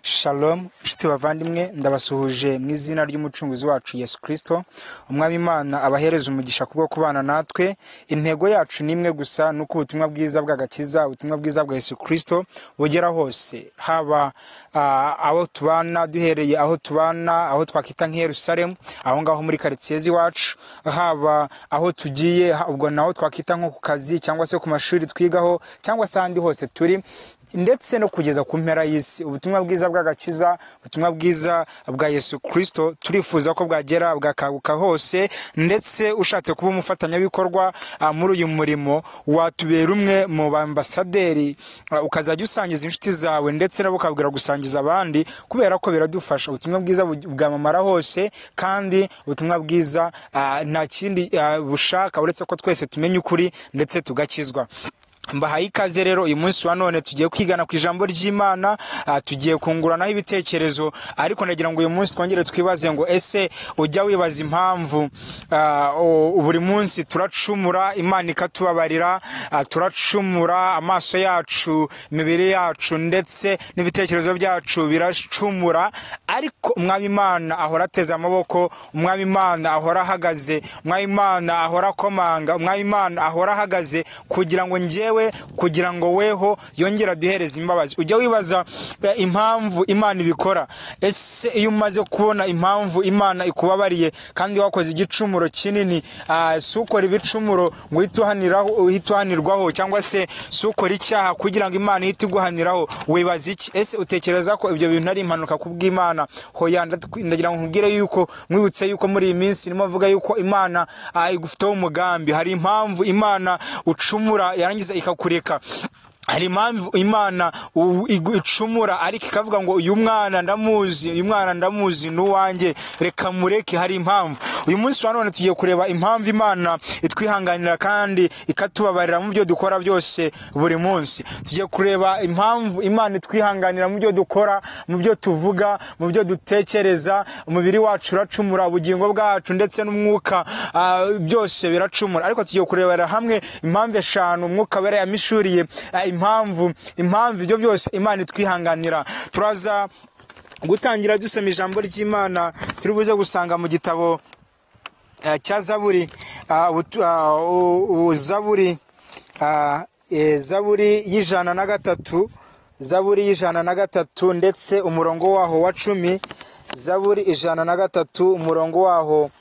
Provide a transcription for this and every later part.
Shalom, nshuti bavandimwe, ndabasuhuje mu izina ry'umucunguzi wacu Yesu Kristo. Umwami Imana abahereza umugisha kubwo kubana natwe. Intego yacu ni imwe gusa, nuko ubutumwa bwiza bw'agakiza, ubutumwa bwiza bwa Yesu Kristo bugera hose, haba aho tubana, duhereye aho tubana, aho twakita nk'i Yerusalemu, aho ngaho muri quartier z'iwacu, haba aho tugiye, ubwo naho twakita nko ku kazi cyangwa se ku mashuri twigaho, cyangwa se ahandi hose turi, ndetse no kugeza ku mpera y'isi. Ubutumwa bwiza bw'agakiza, ubutumwa bwiza bwa Yesu Kristo turifuza ko bwagera bwakaguka hose, ndetse ushatse kuba umufatanyabikorwa muri uyu murimo, watubera umwe mu bambasaderi, ukazajya usangiza inshuti zawe ndetse nabo ukabwira gusangiza abandi, kubera ko biradufasha. Ubutumwa bwiza bwamamara hose, kandi ubutumwa bwiza nta kindi bushaka uretse ko twese tumenya ukuri ndetse tugakizwa. Mbahaye ikaze rero uyu munsi wa none tugiye kwigana ku ijambo ry'Imana, tugiye kunguranaho ibitekerezo, ariko nagira ngo uyu munsi twongere twibaze ngo ese ujya wibaza impamvu buri munsi turacumura, Imana ikatubabarira, turacumura, amaso yacu, imibiri yacu ndetse n'ibitekerezo byacu biracumura, ariko Umwami Imana ahora ateze amaboko, Umwami Imana ahora ahagaze, Umwami Imana ahora akomanga, Umwami Imana ahora ahagaze kugira ngo weho yongera duhereza imbabazi. Ujya wibaza impamvu Imana ibikora. Ese iyo umaze kubona impamvu Imana ikubabariye kandi wakoze igicumuro kinini, sukora ibicumuro ngo uhituhanirwaho, cyangwa se sukora icyaha kugira ngo Imana ihituguhaniraho, wibaza iki? Ese utekereza ko ibyo bintu ari impanuka kubw'Imana? Hoya, ndagira ngo nkubwire yuko mwibutse yuko muri iyi minsi nimo avuga yuko Imana igufiteho umugambi. Hari impamvu Imana ucumura yarangiza ikakureka. Hari impamvu Imana icumura ariko ikavuga ngo uyu mwana ndamuzi n'uwanjye, reka mureke. Hari impamvu. Uyu munsi wa none tugiye kureba impamvu Imana itwihanganira kandi ikatubabarira mu byo dukora byose buri munsi. Tugiye kureba impamvu Imana itwihanganira mu byo dukora, mu byo tuvuga, mu byo dutekereza. Umubiri wacu uracumura, ubugingo bwacu ndetse n'umwuka byose biracumura, ariko tugiye kurebera hamwe impamvu eshanu umwuka wera yamishuriye impamvu ibyo byose Imana itwihanganira. Turaza gutangira dusoma ijambo ry'Imana, turi buze gusanga mu gitabo cya Zaburi, Zaburi y'ijana na gatatu ndetse umurongo waho wa 10. Zaburi 103 umurongo waho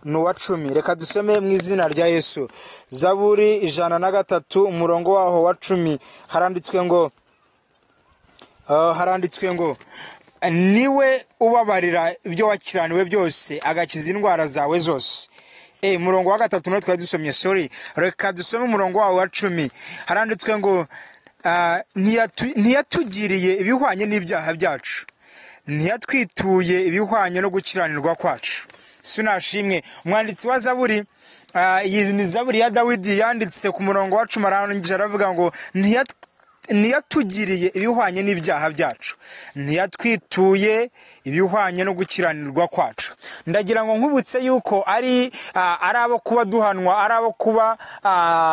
nuwa 10. Reka dusome mu izina rya Yesu. Zaburi 103 umurongo waho wa 10, haranditswe ngo niwe ubabarira ibyo wakiraniwe byose, agakiza indwara zawe zose. Umurongo wa 3 no twari dusomye, reka dusome umurongo waho wa 10. Haranditswe ngo ntiyatugiriye ibihwanye n'ibyaha byacu, ntiyatwituye ibihwanye no gukiranirwa kwacu. Sunashimwe. Umwanditsi wa Zaburi, iyi ni Zaburi ya Dawidi, yanditse ku murongo wa 10 arangije aravuga ngo ntiyatugiriye ibihwanye n'ibyaha byacu, ntiyatwituye ibihwanye no gukiranirwa kwacu. Ndagira ngo nkubutse yuko ari abo kuba duhanwa, ari abo kuba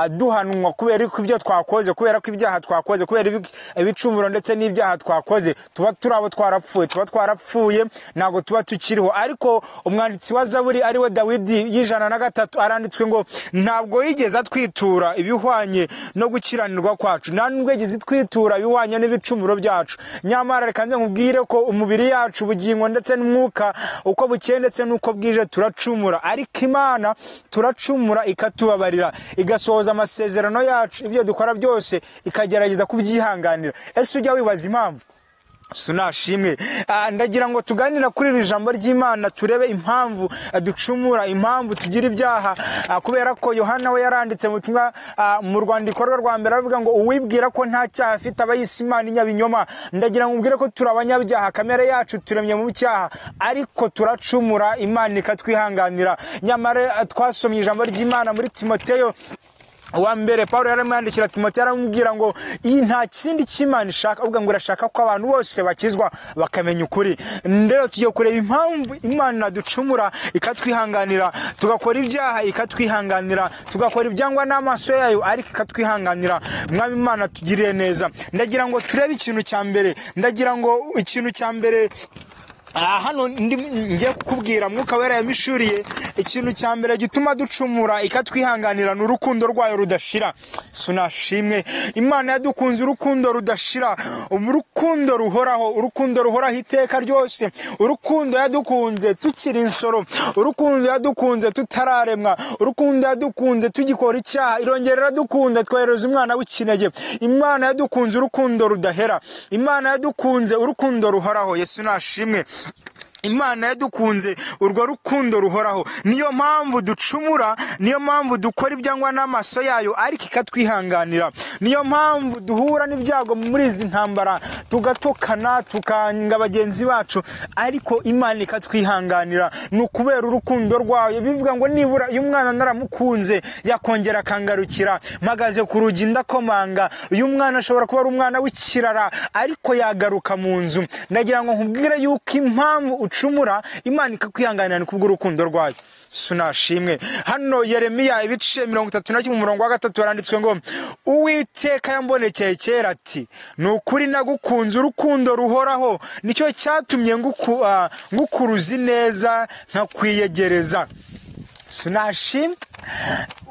duhanwa kubera ko ibyo twakoze, kubera ko ibyaha twakoze, kubera ibicumuro ndetse n'ibyaha twakoze, tuba turabo twarapfuye, ntago tuba tukiriho. Ariko umwanditsi wa Zaburi ari we Dawidi y'103 aranditswe ngo ntabwo yigeze atwitura ibihwanye no gukiranirwa kwacu, nta nubwo yigeze twitura ibihwanye n'ibicumuro byacu. Nyamara reka nze nkubwire ko umubiri yacu, ubugingo ndetse n'umwuka, uko bukeye ndetse n'uko bwije turacumura, ariko Imana turacumura ikatubabarira, igasohoza amasezerano yacu, ibyo dukora byose ikagerageza kubyihanganira. Ese ujya wibaza impamvu? Sunashimwe. Ndagira ngo tuganira kuri iri jambo ry'Imana, turebe impamvu ducumura, impamvu tugira ibyaha, kubera ko Yohana we yaranditse mu rwandiko rwa mbere avuga ngo uwibwira ko nta cyaha afite aba yise Imana inyabinyoma. Ndagira ngo mbwire ko turi abanyabyaha, kamere yacu turemye mu cyaha, ariko turacumura, Imana ikatwihanganira. Nyamara twasomye ijambo ry'Imana muri Timoteyo wa mbere Paulo yaramwandikira Timoteyo aramubwira ngo iyi nta kindi cy'Imana ishaka, avuga ngo irashaka ko abantu bose bakizwa bakamenya ukuri. Ndero tugiye kureba impamvu Imana ducumura ikatwihanganira, tugakora ibyaha ikatwihanganira, tugakora ibyangwa n'amaso yayo ariko ikatwihanganira. Mwami Imana tugirire neza. Ndagira ngo turebe ikintu cya mbere, hano ngiye kukubwira Mwuka Wera yamishuriye ikintu cya mbere gituma ducumura ikatwihanganira n'urukundo rwayo rudashira. Sunashimwe Imana yadukunze urukundo rudashira, urukundo ruhoraho, urukundo ruhoraho iteka ryose, urukundo yadukunze tukiri insoro, urukundo yadukunze tutararemwa, urukundo yadukunze tugikora icyaha, irongera dukunda twohereza umwana w'ikinege. Imana yadukunze urukundo rudahera, Imana yadukunze urukundo ruhoraho. Yesu nashimwe. Imana yadukunze urwo rukundo ruhoraho, niyo mpamvu ducumura, niyo mpamvu dukora ibyangwa n'amaso yayo ariko ikatwihanganira, niyo mpamvu duhura n'ibyago muri izi ntambara, tugatokana tukanga bagenzi bacu ariko Imana ikatwihanganira. Nukubera urukundo rwayo. Bivuga ngo nibura uyu mwana naramukunze yakongera akangarukira, mpagaze ku rugi ndakomanga, uyu mwana ashobora kuba ari umwana w'ikirara ariko yagaruka mu nzu. Ndagira ngo nkubwire yuko impamvu ucumura Imana ikakwihanganira kubw'urukundo rwayo. Sunashimwe. Hano Yeremiya ibice 31 umurongo wa 3 baranditswe ngo Uwiteka yambonekeye kera ati nukuri nagukunze urukundo ruhoraho, nicyo cyatumye ngukuruzi neza nkakwiyegereza. Sunashimwe.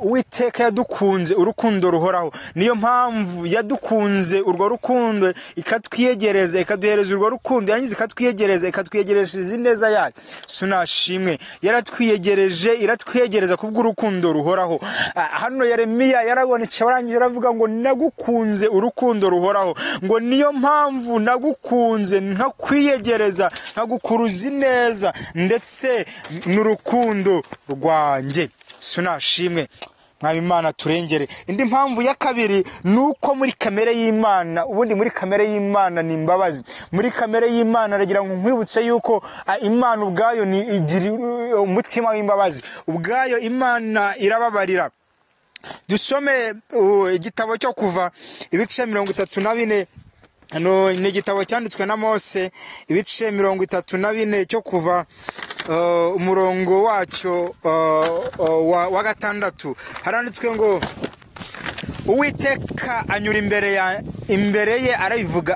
Uwiteka yadukunze urukundo ruhoraho, niyo mpamvu yadukunze urwo rukundo ikatwiyegereza, ikaduhereza urwo rukundo, yangize ikatwiyegereza, ikatwiyegereza neza yayo. Sunashimwe. Yaratwiyegereje, iratwiyegereza kubw'urukundo ruhoraho. Hano Yeremiya yarabonetse barangije aravuga ngo nagukunze urukundo ruhoraho, ngo niyo mpamvu nagukunze nkakwiyegereza, nkagukuruzi neza ndetse n'urukundo rwanjye. Sunashimwe. Mwami Imana turengere. Indi mpamvu ya kabiri nuko muri kamere y'Imana, ubundi muri kamere y'Imana ni imbabazi. Muri kamere y'Imana aragira ngo nkwibutse yuko Imana ubwayo ni igira umutima w'imbabazi, ubwayo Imana irababarira. Dusome igitabo cyo kuva ibice 34. Hano ni igitabo cyanditswe na Mose ibice 34 cyo kuva umurongo wacyo wa 6 haranditswe ngo Uwiteka anyura imbere ye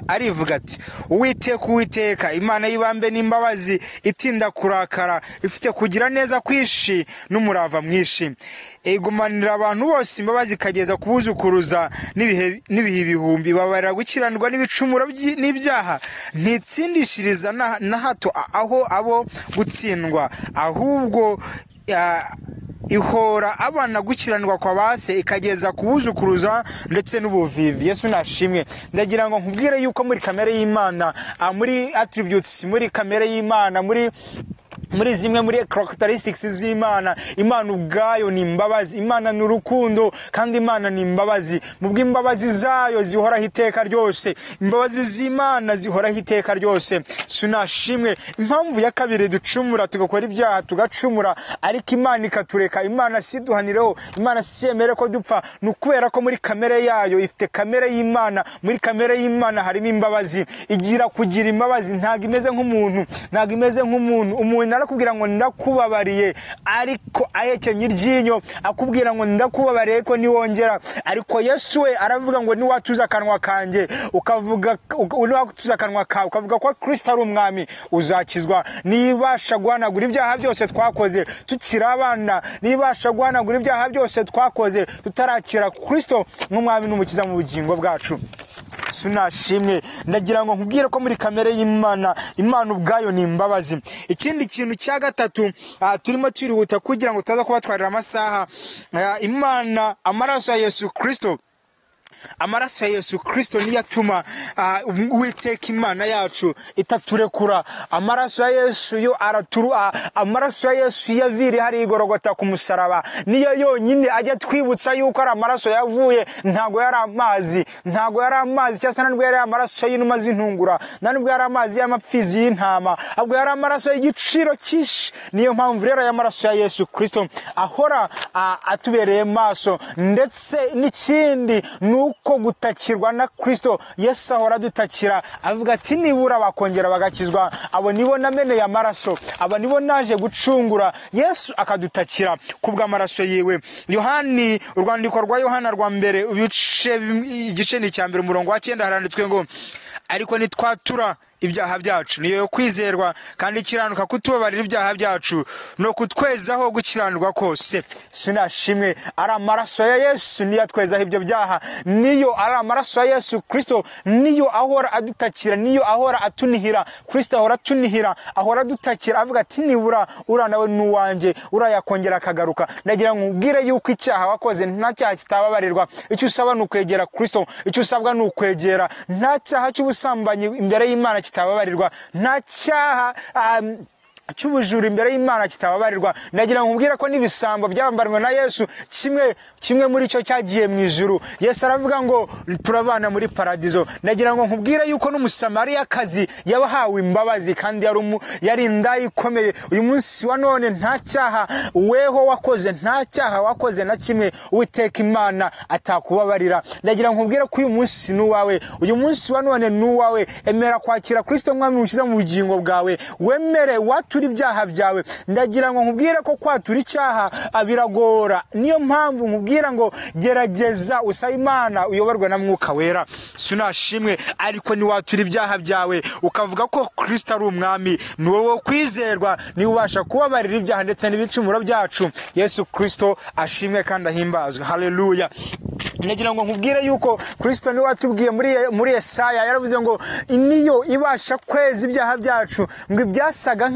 arivuga ati Uwiteka Imana y'ibambe n'imbabazi, itinda kurakara, ifite kugira neza kwishi n'umurava mwishi, igumanira abantu bose imbabazi ikageza kubuzukuruza n'ibihe bihumbi, babarira gukiranirwa n'ibicumuro n'ibyaha, ntitsindishiriza na hato aho abo gutsindwa, ahubwo ihora abana gukiranirwa kwa base ikageza kubuzukuruza ndetse n'ubuvivi. Yesu nashimwe. Ndagira ngo nkubwire yuko muri kamere y'Imana, muri attributes, muri kamere y'Imana, muri zimwe muri characteristics z'Imana, Imana ubwayo ni imbabazi, Imana ni urukundo kandi Imana ni imbabazi. Mu bw'imbabazi zayo zihoraho iteka ryose, imbabazi z'Imana zihoraho iteka ryose. Sunashimwe. Impamvu ya kabiri ducumura tugakora ibyaha tugacumura ariko Imana ikatureka, Imana siduhanireho, Imana siyemere ko dupfa, nukubera ko muri kamere yayo ifite kamere y'Imana. Muri kamere y'Imana harimo imbabazi, igira kugira imbabazi, ntago imeze nk'umuntu. Umuntu arakubwira ngo ndakubabariye ariko ahekenye iryinyo, akubwira ngo ndakubabariye ko niwongera. Ariko Yesu we aravuga ngo niwatuza akanwa kanjye ukavuga ko Kristo ari umwami, uzakizwa. Nibasha guhanagura ibyaha byose twakoze tukiri abana, nibasha guhanagura ibyaha byose twakoze tutarakira Kristo nk'umwami n'umukiza mu bugingo bwacu. Sunashimwe. Ndagira ngo nkubwire ko muri kamere y'Imana, Imana ubwayo ni imbabazi. Ikindi kintu cya gatatu turimo turihuta kugira ngo tutaza kubatwarira amasaha, Imana amaraso ya Yesu Kristo amaraso ya Yesu Kristo niyo atuma Uwiteka Imana yacu itaturekura. Amaraso ya Yesu yo amaraso ya Yesu yaviri hari igorogota ku musaraba niyo yonyine ajya twibutsa yuko ari amaraso yavuye, ntago yari amazi cyangwa nubwo yari amaraso y'inuma z'intungura, nubwo yari amazi y'amapfizi y'intama, ahubwo yari amaraso y'igiciro cyinshi. Niyo mpamvu rero y'amaraso ya Yesu Kristo ahora atubereye maso. Ndetse n'ikindi nuko gutakirwa na Kristo, Yesu ahora dutakira avuga ati nibura bakongera bagakizwa, abo nibo nameneye amaraso, abo nibo naje gucungura. Yesu akadutakira kubw'amaraso yiwe. Yohani, urwandiko rwa Yohana rwa mbere igice ni cya mbere umurongo wa 9 haranditswe ngo ariko nitwatura ibyaha byacu niyo yo kwizerwa kandi ikiranuka kutubabarira ibyaha byacu no kutwezaho gukiranirwa kose. Sinashimwe ari amaraso ya Yesu niyo atwezaho ibyo byaha, niyo ari amaraso ya Yesu Kristo niyo ahora adutakira, niyo ahora atunihira. Kristo ahora atunihira, ahora adutakira avuga ati nibura ura nawe nuwanje, urayakongera akagaruka. Ndagira ngo ubwire yuko icyaha wakoze nta cyaha kitababarirwa. Icyo usaba nukwegera Kristo, icyo usabwa nukwegera. Nta cyaha cy'ubusambanyi imbere y'Imana kitababarirwa, nta cyaha cy'ubujura imbere y'Imana kitababarirwa. Ndagira ngo ubwire ko nibisambo byabambarwa na Yesu kimwe muri cyo cyagiye mu ijuru. Yesu aravuga ngo turabana muri paradizo. Ndagira ngo nkubwire yuko n'umusamariyakazi yabahawe imbabazi kandi yari indayi ikomeye. Uyu munsi wa none nta cyaha weho wakoze, nta cyaha wakoze na kimwe Uwiteka Imana atakubabarira. Ndagira ngo nkubwire ko uyu munsi nuwawe, uyu munsi wa none nuwawe. Emera kwakira Kristo mwami mukiza mu bugingo bwawe, wemere watura ibyaha byawe. Ndagira ngo nkubwire ko kwatura icyaha biragora. Niyo mpamvu nkubwira ngo gerageza usaba Imana uyoborwe na Mwuka Wera. Sinashimwe ariko ni watura ibyaha byawe ukavuga ko Kristo ari umwami, ni wowe kwizerwa, ni ubasha kubabarira ibyaha ndetse n'ibicumuro byacu. Yesu Kristo ashimwe kandi ahimbazwe. Haleluya. Ndagira ngo nkubwire yuko Kristo ni watubwiye muri Yesaya, yaravuze ngo niyo ibasha kweza ibyaha byacu, ngo ibyasaga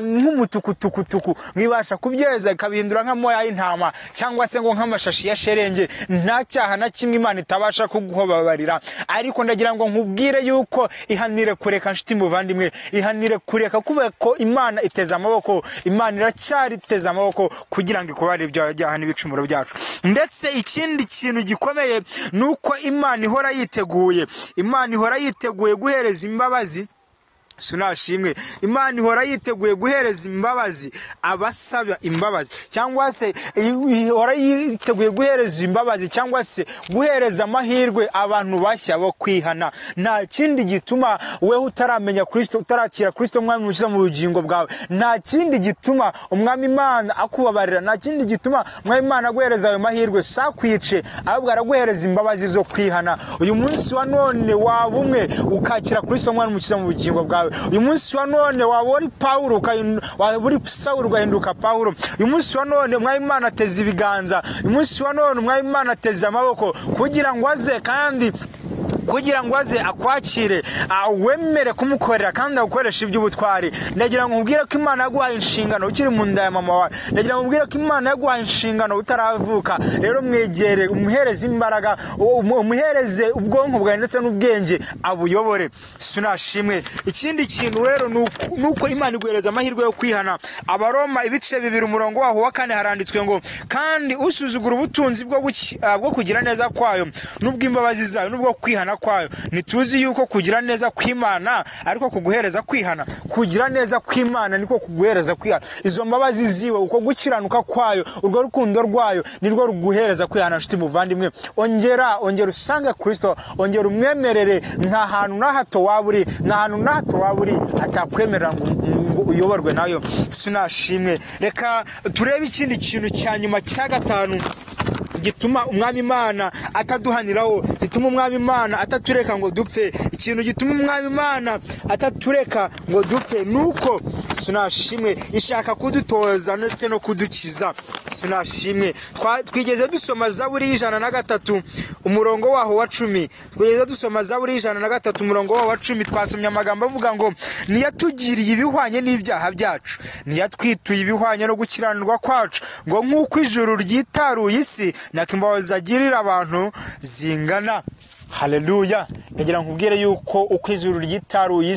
nk'umutukutukutuku ngibasha kubyeza ikabihindura nk'amoya y'intama cyangwa se ngo nk'amashashi ya sherenge. Nta cyaha na kimwe Imana itabasha kuguhobabarira. Ariko ndagira ngo nkubwire yuko ihanire kureka nshuti muvandimwe, ihanire kureka kubera ko Imana iteza amaboko, Imana iracyari iteza amaboko kugira ngo ikubarire ibyaha n'ibicumuro byacu. Ndetse ikindi kintu gikomeye nuko Imana ihora yiteguye, Imana ihora yiteguye guhereza imbabazi. Sinashimwe Imana ihora yiteguye guhereza imbabazi abasaba imbabazi, cyangwa se ihora yiteguye guhereza imbabazi cyangwa se guhereza amahirwe abantu bashya bo kwihana. Nta kindi gituma wewe utaramenya Kristo, utarakira Kristo mwami mukiza mu bugingo bwawe, nta kindi gituma umwami Imana akubabarira, nta kindi gituma umwami Imana aguhereza ayo mahirwe sakwice, ahubwo araguhereza imbabazi zo kwihana. Uyu munsi wa none wabumwe ukakira Kristo mwami mukiza mu bugingo bwawe. Uyu munsi wa none wabori Paulo wabori Saulo ugahinduka Paulo. Uyu munsi wa none umwami Imana ateza ibiganza, uyu munsi wa none umwami Imana ateza amaboko kugira ngo aze kandi kugira ngo aze akwakire, awemere kumukorera kandi agukoresha iby'ubutwari. Ndagira ngo nkubwire ko Imana yaguhaye inshingano ukiri mu nda ya mama wawe. Ndagira ngo nkubwire ko Imana yaguhaye inshingano utaravuka. Rero mwegere, umuhereze imbaraga, umuhereze ubwonko bwawe ndetse n'ubwenge abuyobore. Sinashimwe ikindi kintu rero nuko Imana iguhereza amahirwe yo kwihana. Abaroma ibice 2 umurongo waho wa 4 haranditswe ngo kandi usuzugura ubutunzi bwo kugira neza kwayo nubwo imbabazi zayo nubwo kwihana kwayo. Nituzi yuko kugira neza kw'Imana ariko kuguhereza kwihana, kugira neza kw'Imana niko kuguhereza kwihana. Izo mbabazi ziwe uko gukiranuka kwayo, urwo rukundo rwayo nirwo ruguhereza kwihana. Nshuti muvandimwe, ongera usange Kristo, ongera umwemerere. Nta hantu na hato waburi, nta hantu na hato waburi atakwemerera ngo uyoborwe nayo. Sinashimwe reka turebe ikindi kintu cya nyuma cya 5 gituma umwami Imana ataduhaniraho, gituma umwami Imana atatureka ngo dupfe. ikintu gituma umwami Imana atatureka ngo dupfe nuko sunashimwe ishaka kudutoza ndetse no kudukiza. Sunashimwe twigeze dusoma Zaburi 103 umurongo waho wa 10. Twigeze dusoma Zaburi 103 umurongo waho wa 10. Twasomye amagambo avuga ngo niyatugiriye ibihwanye n'ibyaha byacu, niyatwituye ibihwanye no gukiranirwa kwacu, ngo nk'uko ijuru ryitaruye isi nako imbabazi agirira abantu zingana. Haleluya. Ndagira nkubwire yuko uko ijuru ryitaruye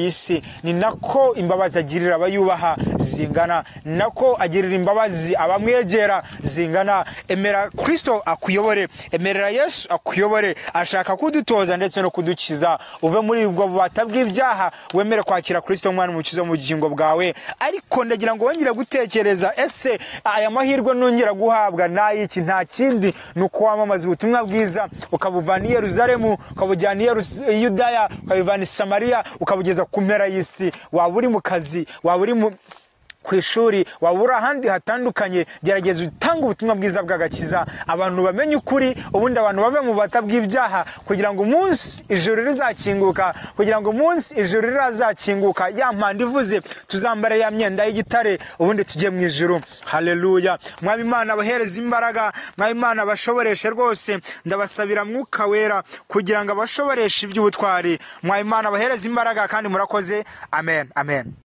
isi ni nako imbabazi agirira abayubaha zingana, nako agirira imbabazi abamwegera zingana. Emera Kristo akuyobore, emerera Yesu akuyobore. Ashaka kudutoza ndetse no kudukiza uve muri ubwo bubata bw'ibyaha, wemere kwakira Kristo mwana umukiza mu bugingo bwawe. Ariko ndagira ngo wongere gutekereza, ese aya mahirwe nongera guhabwa nayiki? Nta kindi nuko wamamaza ubutumwa bwiza ukabuvana i Yerusalemu, ukabujyana i Yudaya, ukabuvana i Samariya, ukabugeza ku mpera y'isi. Waba uri mu kazi, waba uri kwishuri, waba uri ahandi hatandukanye, gerageza utanga ubutumwa bwiza bw'agakiza, abantu bamenye ukuri, ubundi abantu bave mu bata bw'ibyaha, kugira ngo umunsi ijuru rizakinguka, ya mpanda ivuze tuzambara ya myenda y'igitare, ubundi tujye mu ijuru. Haleluya. Mwami Imana abahereza imbaraga, mwami Imana abashoboreshe rwose, ndabasabira Mwuka Wera kugira ngo abashoboreshe iby'ubutwari. Mwami Imana abahereza imbaraga kandi murakoze. Amen, amen.